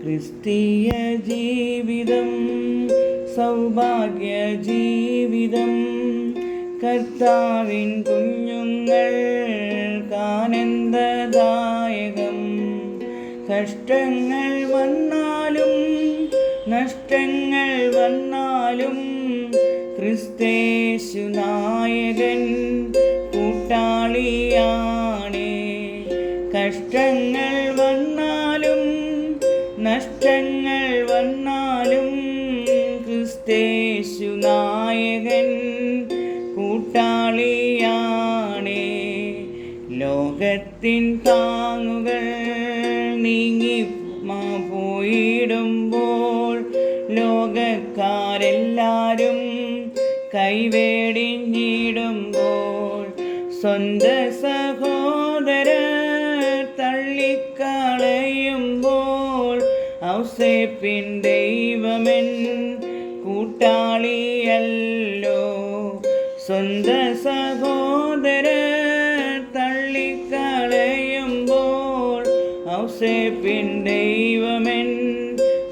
ക്രിസ്തീയ ജീവിതം സൗഭാഗ്യ ജീവിതം. കർത്താവിൻ കുഞ്ഞുങ്ങൾക്കാനന്ദദായകം. കഷ്ടങ്ങൾ വന്നാലും നഷ്ടങ്ങൾ വന്നാലും ക്രിസ്തേശു നായകൻ കൂട്ടാളിയാണേ. കഷ്ടങ്ങൾ വന്നാലും നഷ്ടങ്ങൾ വന്നാലും ക്രിസ്തേശു നായകൻ കൂട്ടാളിയാണേ. ലോകത്തിൻ താങ്ങുകൾ നീങ്ങി പോയിടുമ്പോൾ ലോകക്കാരെല്ലാരും കൈവേടിഞ്ഞിടുമ്പോൾ സ്വന്ത സഹോദരർ തള്ളിക്കളയുമ്പോൾ ഔസേപ്പിൻ ദൈവമെൻ കൂട്ടാളിയല്ലോ. സ്വന്ത സഹോദരർ തള്ളിക്കളയുമ്പോൾ ഔസേപ്പിൻ ദൈവമെൻ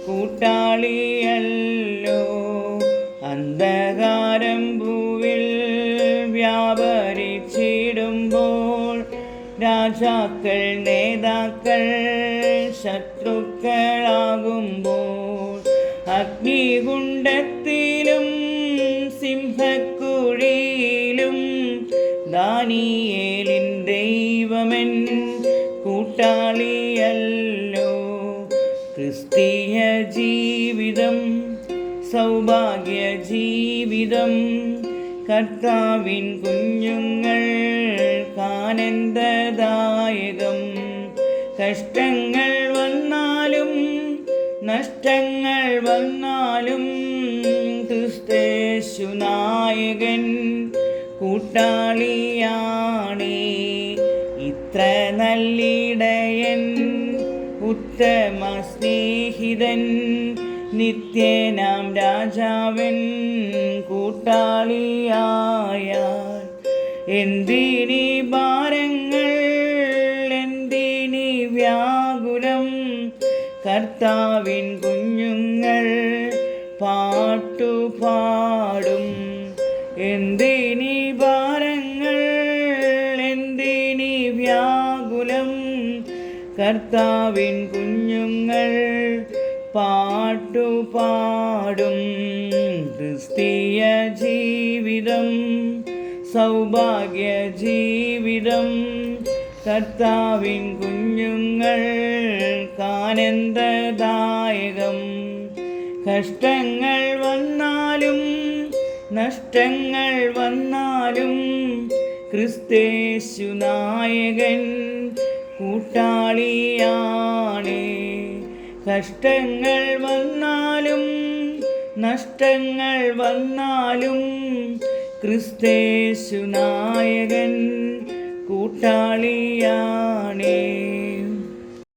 കൂട്ടാളിയല്ലോ. അന്ധകാരം ഭൂവിൽ വ്യാപരിച്ചിടുമ്പോൾ രാജാക്കൾ നേതാക്കൾ ശത്രുക്കളാകുമ്പോൾ അഗ്നികുണ്ഡത്തിലും സിംഹക്കുഴിയിലും ദാനിയേലിൻ ദൈവമെൻ കൂട്ടാളിയല്ലോ. ക്രിസ്തീയ ജീവിതം സൗഭാഗ്യ ജീവിതം. കർത്താവിൻ കുഞ്ഞുങ്ങൾക്കാനന്ദദായകം. കഷ്ടങ്ങൾ വന്നാലും നഷ്ടങ്ങൾ വന്നാലും ക്രിസ്തേശു നായകൻ കൂട്ടാളിയാണേ. ഇത്ര നല്ലിടയൻ ഉത്തമ സ്നേഹിതൻ നിത്യനാം രാജാവൻ കൂട്ടാളിയായാൽ എന്തിനി ഭാരങ്ങൾ എന്തിനി വ്യാകുലം. കർത്താവിൻ കുഞ്ഞുങ്ങൾ പാട്ടുപാടും. എന്തിനി ഭാരങ്ങൾ എന്തിനി വ്യാകുലം. കർത്താവിൻ കുഞ്ഞുങ്ങൾ പാട്ടുപാടും. ക്രിസ്തീയ ജീവിതം സൗഭാഗ്യ ജീവിതം. കർത്താവിൻ കുഞ്ഞുങ്ങൾക്കാനന്ദദായകം. കഷ്ടങ്ങൾ വന്നാലും നഷ്ടങ്ങൾ വന്നാലും ക്രിസ്തേശു നായകൻ കൂട്ടാളിയാണേ. കഷ്ടങ്ങൾ വന്നാലും നഷ്ടങ്ങൾ വന്നാലും ക്രിസ്തേശു നായകൻ കൂട്ടാളിയാണേ.